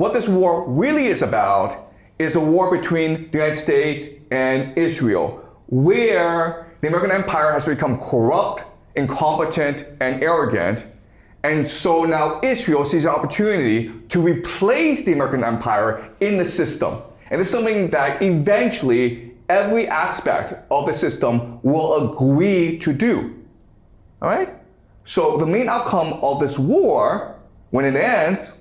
what this war really is about is a war between the United States and Israel, where the American empire has become corrupt, incompetent, and arrogant. And so now Israel sees an opportunity to replace the American empire in the system. And it's something that eventually every aspect of the system will agree to do. All right? So the main outcome of this war, when it ends,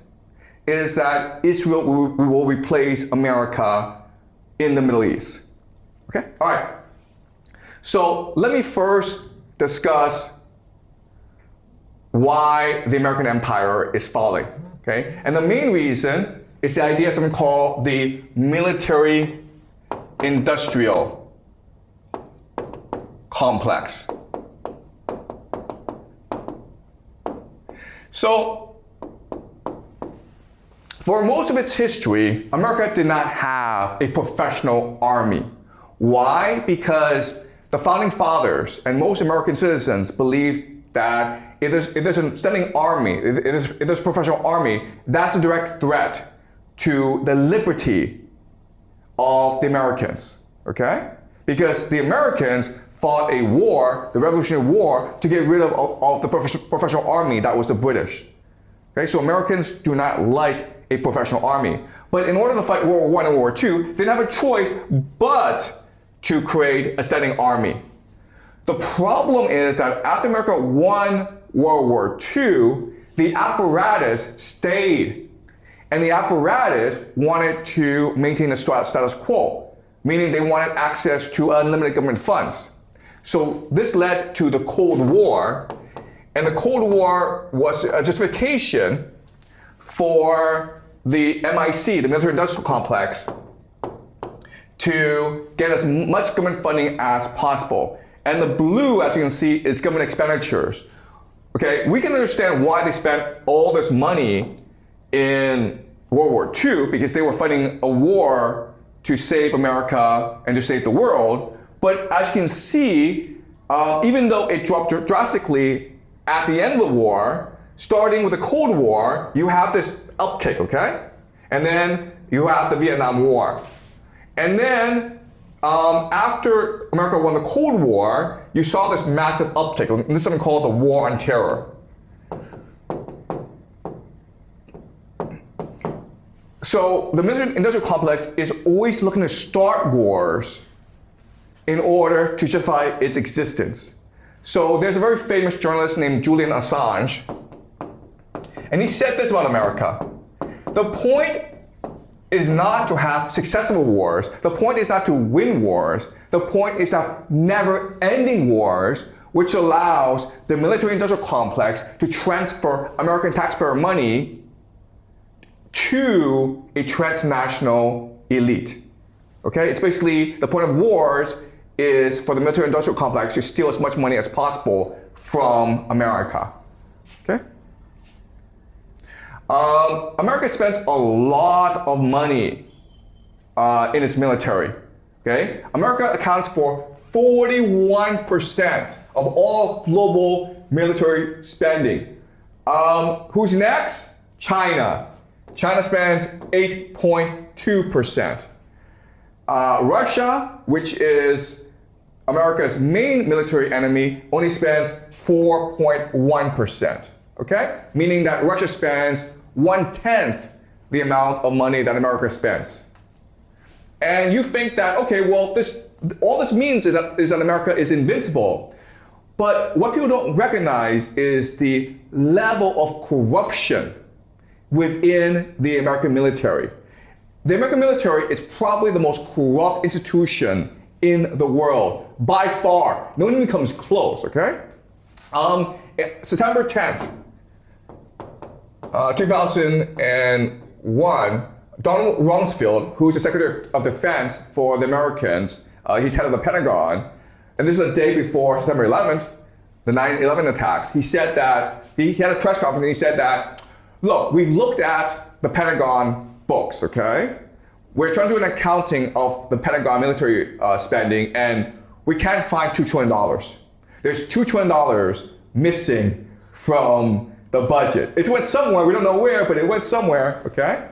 is that Israel will replace America in the Middle East. Okay? All right. So let me first discuss why the American empire is falling. Okay? And the main reason is the idea of something called the military-industrial complex. So, for most of its history, America did not have a professional army. Why? Because the founding fathers and most American citizens believed that if there's a standing army, if there's a professional army, that's a direct threat to the liberty of the Americans, okay? Because the Americans fought a war, the Revolutionary War, to get rid of the professional army that was the British. Okay, so Americans do not like a professional army. But in order to fight World War I and World War II, they didn't have a choice but to create a standing army. The problem is that after America won World War II, the apparatus stayed. And the apparatus wanted to maintain the status quo, meaning they wanted access to unlimited government funds. So this led to the Cold War, and the Cold War was a justification for the MIC, the military-industrial complex, to get as much government funding as possible. And the blue, as you can see, is government expenditures. Okay, we can understand why they spent all this money in World War II, because they were fighting a war to save America and to save the world. But as you can see, even though it dropped drastically at the end of the war, starting with the Cold War, you have this uptick, okay? And then you have the Vietnam War. And then after America won the Cold War, you saw this massive uptick. And this is something called the War on Terror. So the military-industrial complex is always looking to start wars in order to justify its existence. So there's a very famous journalist named Julian Assange, and he said this about America. The point is not to have successful wars. The point is not to win wars. The point is to have never-ending wars, which allows the military-industrial complex to transfer American taxpayer money to a transnational elite. Okay? It's basically, the point of wars is for the military-industrial complex to steal as much money as possible from America. Okay? America spends a lot of money in its military. Okay? America accounts for 41% of all global military spending. Who's next? China. China spends 8.2%. Russia, which is America's main military enemy, only spends 4.1%. Okay? Meaning that Russia spends 1/10 the amount of money that America spends. And you think that, okay, well, all this means is that America is invincible. But what people don't recognize is the level of corruption within the American military. The American military is probably the most corrupt institution in the world, by far. No one even comes close, okay? September 10th, 2001, Donald Rumsfeld, who's the Secretary of Defense for the Americans, he's head of the Pentagon, and this is a day before September 11th, the 9/11 attacks. He said that, he had a press conference and he said that, look, we've looked at the Pentagon books, okay? We're trying to do an accounting of the Pentagon military spending, and we can't find $2 trillion. There's $2 trillion missing from the budget. It went somewhere, we don't know where, but it went somewhere, okay?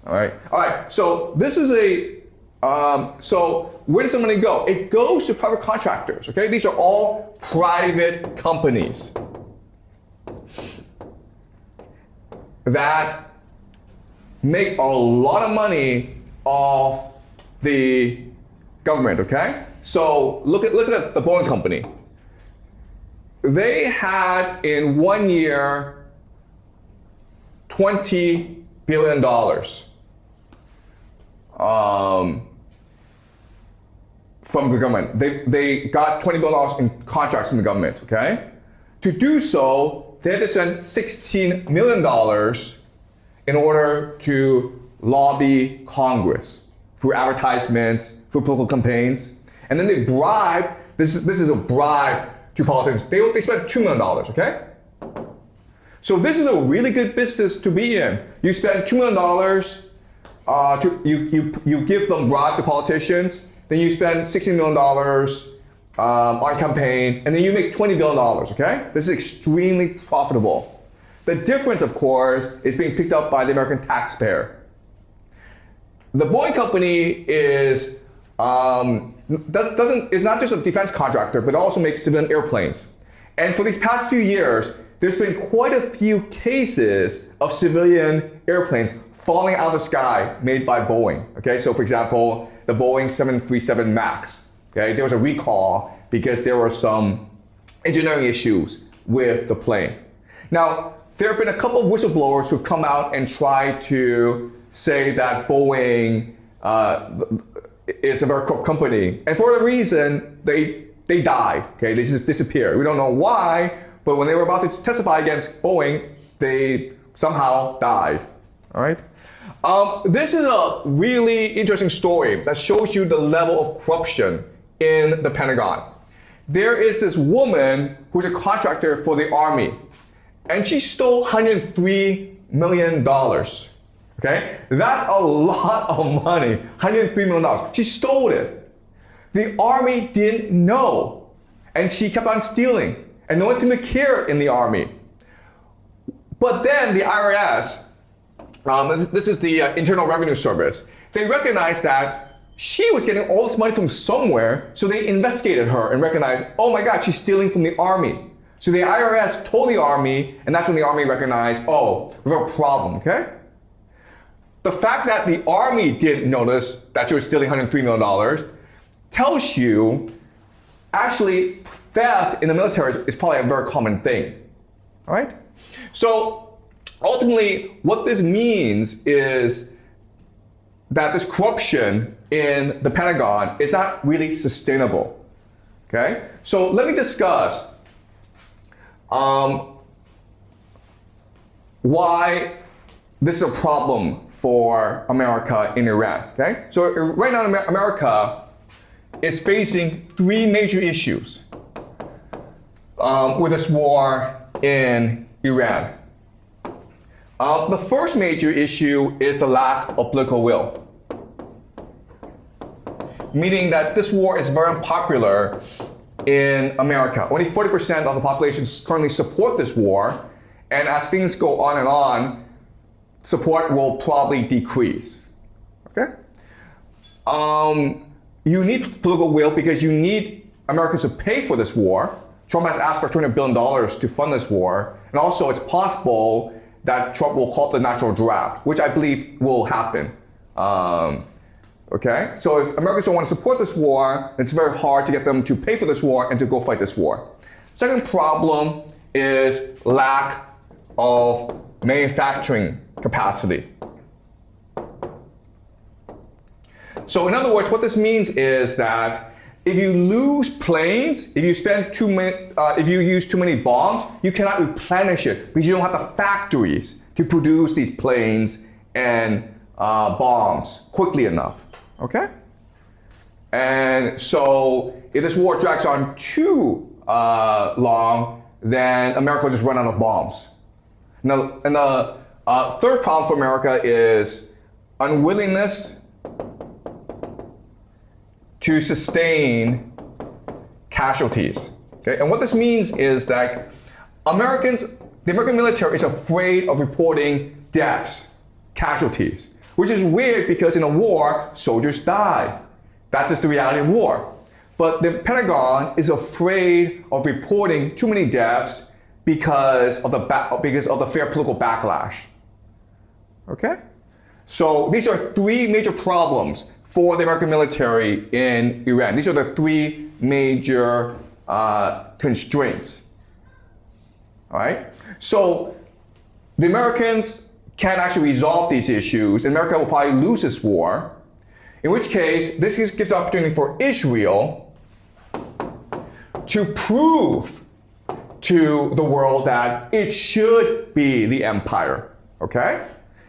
All right. So this is so where does the money go? It goes to private contractors. Okay, these are all private companies that make a lot of money off the government. Okay, so listen at the Boeing company. They had in 1 year $20 billion from the government. They got $20 billion in contracts from the government, okay? To do so, they had to spend $16 million in order to lobby Congress through advertisements, through political campaigns. And then they bribed, this is a bribe to politicians. They spent $2 million, okay? So this is a really good business to be in. You spend $2 million, you give them bribes to politicians, then you spend $16 million on campaigns, and then you make $20 billion, okay? This is extremely profitable. The difference, of course, is being picked up by the American taxpayer. The Boeing company is not just a defense contractor, but also makes civilian airplanes. And for these past few years, there's been quite a few cases of civilian airplanes falling out of the sky made by Boeing. Okay, so for example, the Boeing 737 MAX. Okay, there was a recall because there were some engineering issues with the plane. Now, there have been a couple of whistleblowers who've come out and tried to say that Boeing is a very corrupt company, and for a reason, they died. Okay, they just disappeared. We don't know why, but when they were about to testify against Boeing, they somehow died. All right. This is a really interesting story that shows you the level of corruption in the Pentagon. There is this woman who's a contractor for the Army, and she stole $103 million. Okay, that's a lot of money, $103 million. She stole it. The Army didn't know, and she kept on stealing, and no one seemed to care in the Army. But then the IRS, this is the Internal Revenue Service, they recognized that she was getting all this money from somewhere, so they investigated her and recognized, oh my God, she's stealing from the Army. So the IRS told the Army, and that's when the Army recognized, oh, we have a problem, okay? The fact that the Army didn't notice that she was stealing $103 million tells you, actually, theft in the military is probably a very common thing, all right? So ultimately, what this means is that this corruption in the Pentagon is not really sustainable, okay? So let me discuss why this is a problem for America in Iran, okay? So right now America is facing three major issues with this war in Iran. The first major issue is the lack of political will, meaning that this war is very unpopular in America. Only 40% of the population currently support this war, and as things go on and on, support will probably decrease, okay? You need political will because you need Americans to pay for this war. Trump has asked for $200 billion to fund this war, and also it's possible that Trump will call it the national draft, which I believe will happen, okay? So if Americans don't want to support this war, it's very hard to get them to pay for this war and to go fight this war. Second problem is lack of manufacturing capacity. So in other words, what this means is that if you lose planes, if you use too many bombs, you cannot replenish it because you don't have the factories to produce these planes and bombs quickly enough, okay? And so if this war drags on too long, then America will just run out of bombs. Now, and the third problem for America is unwillingness to sustain casualties. Okay? And what this means is that the American military is afraid of reporting deaths, casualties. which is weird because in a war, soldiers die. That's just the reality of war. But the Pentagon is afraid of reporting too many deaths because of the fair political backlash. Okay? So these are three major problems for the American military in Iran. These are the three major constraints. All right? So the Americans can't actually resolve these issues. America will probably lose this war, in which case this gives an opportunity for Israel to prove to the world that it should be the empire, okay?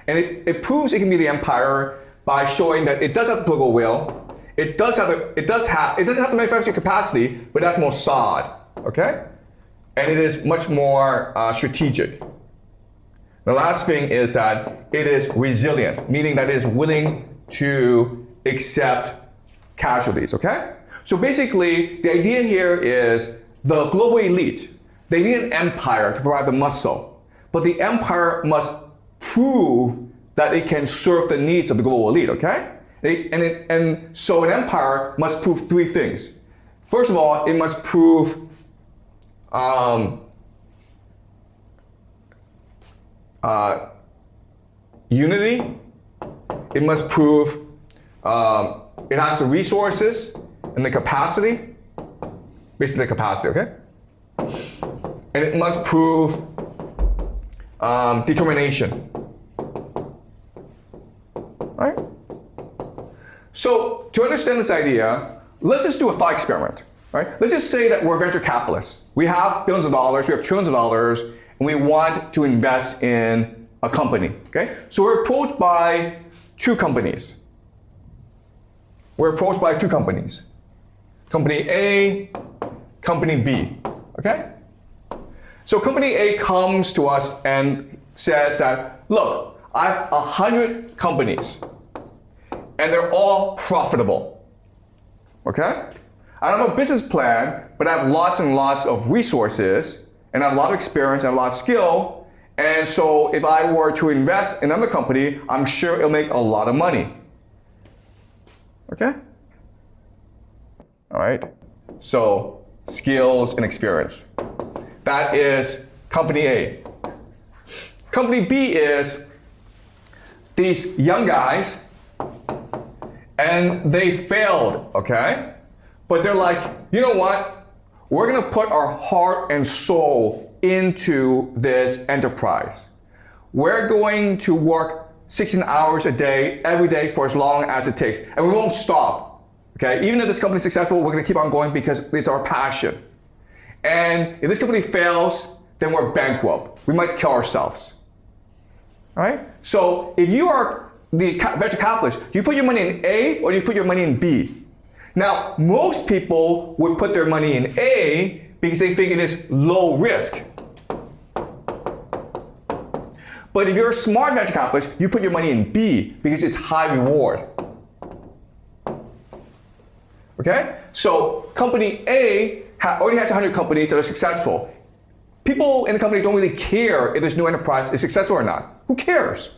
And it proves it can be the empire by showing that it does have the political will, it doesn't have the manufacturing capacity, but that's Mossad, okay? And it is much more strategic. The last thing is that it is resilient, meaning that it is willing to accept casualties, okay? So basically, the idea here is the global elite, they need an empire to provide the muscle, but the empire must prove that it can serve the needs of the global elite, okay? And so an empire must prove three things. First of all, it must prove unity. It must prove it has the resources and the capacity, basically the capacity, okay? And it must prove determination. All right? So to understand this idea, let's just do a thought experiment. Right? Let's just say that we're venture capitalists. We have billions of dollars, we have trillions of dollars, and we want to invest in a company. Okay? So we're approached by two companies. Company A, Company B. Okay? So Company A comes to us and says that, look, I have 100 companies, and they're all profitable. Okay? I don't have a business plan, but I have lots and lots of resources, and I have a lot of experience and a lot of skill. And so if I were to invest in another company, I'm sure it'll make a lot of money. Okay? All right. So skills and experience. That is Company A. Company B is these young guys, and they failed, okay? But they're like, you know what? We're gonna put our heart and soul into this enterprise. We're going to work 16 hours a day, every day for as long as it takes. And we won't stop, okay? Even if this company is successful, we're gonna keep on going because it's our passion. And if this company fails, then we're bankrupt. We might kill ourselves, all right? So if you are the venture capitalist, do you put your money in A or do you put your money in B? Now, most people would put their money in A because they think it is low risk. But if you're a smart venture capitalist, you put your money in B because it's high reward. Okay? So Company A already has 100 companies that are successful. People in the company don't really care if this new enterprise is successful or not. Who cares,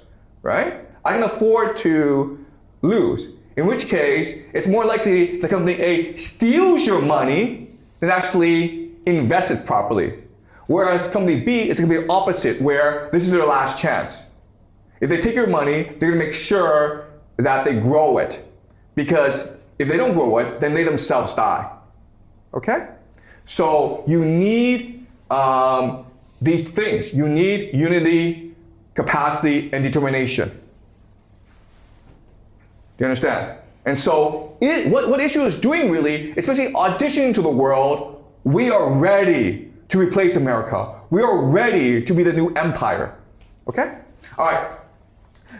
right? I can afford to lose. In which case, it's more likely that Company A steals your money than actually invests it properly. Whereas Company B is going to be the opposite, where this is their last chance. If they take your money, they're going to make sure that they grow it. Because if they don't grow it, then they themselves die. Okay? So you need these things. You need unity, capacity, and determination. Do you understand? And so what Israel is doing really, especially auditioning to the world, we are ready to replace America. We are ready to be the new empire. Okay? All right.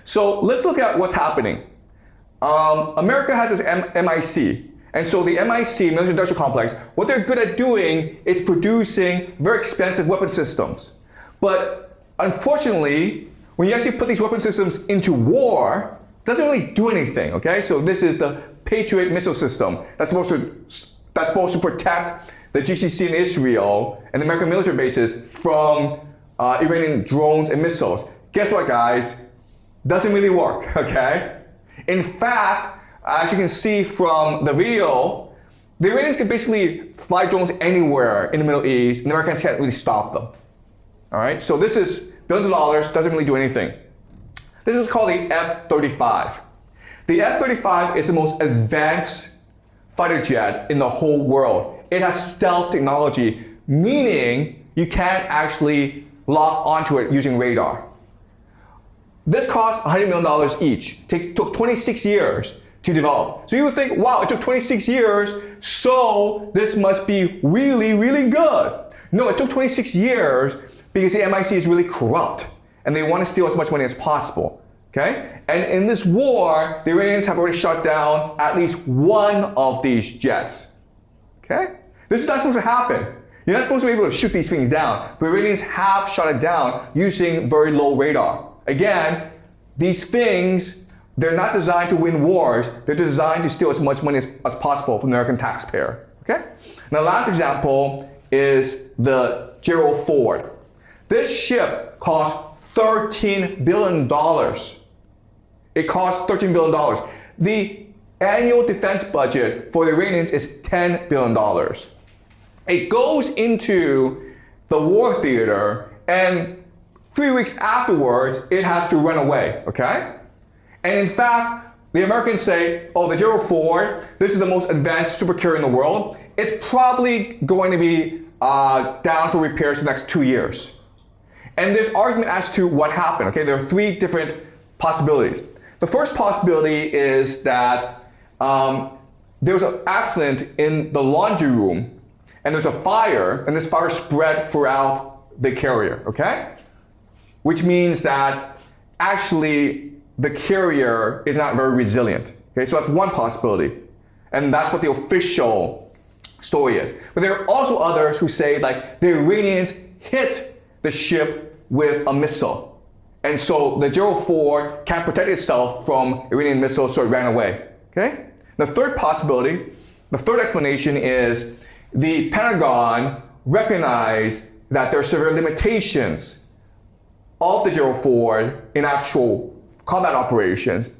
So let's look at what's happening. America has this MIC. And so the MIC, military industrial complex, what they're good at doing is producing very expensive weapon systems. But unfortunately, when you actually put these weapon systems into war, it doesn't really do anything, okay? So this is the Patriot missile system that's supposed to protect the GCC in Israel and the American military bases from Iranian drones and missiles. Guess what, guys? doesn't really work, okay? In fact, as you can see from the video, the Iranians can basically fly drones anywhere in the Middle East, and the Americans can't really stop them. All right, so this is billions of dollars, doesn't really do anything. This is called the F-35. The F-35 is the most advanced fighter jet in the whole world. It has stealth technology, meaning you can't actually lock onto it using radar. This cost $100 million each. It took 26 years to develop. So you would think, wow, it took 26 years, so this must be really, really good. No, it took 26 years because the MIC is really corrupt and they want to steal as much money as possible. Okay? And in this war, the Iranians have already shot down at least one of these jets. Okay? This is not supposed to happen. You're not supposed to be able to shoot these things down, but Iranians have shot it down using very low radar. Again, these things, they're not designed to win wars. They're designed to steal as much money as possible from the American taxpayer. Okay? Now, the last example is the Gerald Ford. This ship cost $13 billion. It cost $13 billion. The annual defense budget for the Iranians is $10 billion. It goes into the war theater, and 3 weeks afterwards, it has to run away, okay? And in fact, the Americans say, oh, the Gerald Ford, this is the most advanced supercarrier in the world. It's probably going to be down for repairs for the next 2 years. And there's argument as to what happened, okay? There are three different possibilities. The first possibility is that there was an accident in the laundry room, and there's a fire, and this fire spread throughout the carrier, okay? Which means that actually the carrier is not very resilient. Okay, so that's one possibility. And that's what the official story is. But there are also others who say like the Iranians hit the ship with a missile. And so the Gerald Ford can't protect itself from Iranian missiles, so it ran away. Okay? The third possibility, the third explanation is the Pentagon recognized that there are severe limitations of the Gerald Ford in actual combat operations.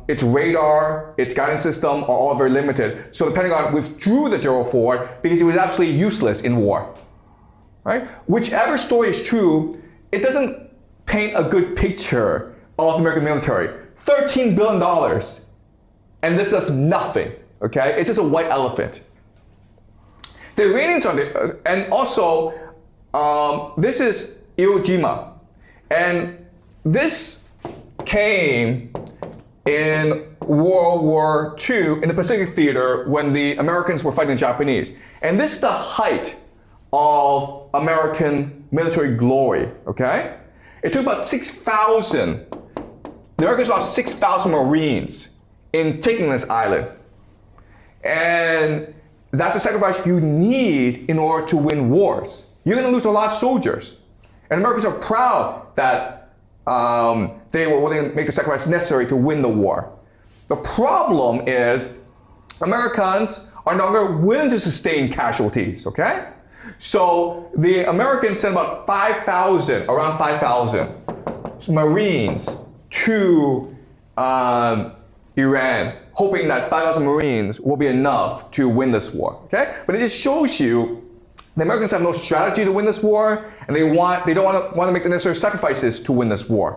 Its radar, its guidance system are all very limited. So the Pentagon withdrew the Gerald Ford because it was absolutely useless in war. Right? Whichever story is true, it doesn't paint a good picture of the American military. $13 billion. And this does nothing. Okay? It's just a white elephant. The Iranians are the, and also, this is Iwo Jima. And this came in World War II in the Pacific Theater when the Americans were fighting the Japanese. And this is the height of American military glory, okay? It took about 6,000, the Americans lost 6,000 Marines in taking this island. And that's the sacrifice you need in order to win wars. You're gonna lose a lot of soldiers. And Americans are proud that they were willing to make the sacrifice necessary to win the war. The problem is Americans are no longer willing to sustain casualties, okay? So the Americans sent about 5,000, around 5,000 Marines to Iran, hoping that 5,000 Marines will be enough to win this war, okay? But it just shows you the Americans have no strategy to win this war, and they don't want to make the necessary sacrifices to win this war.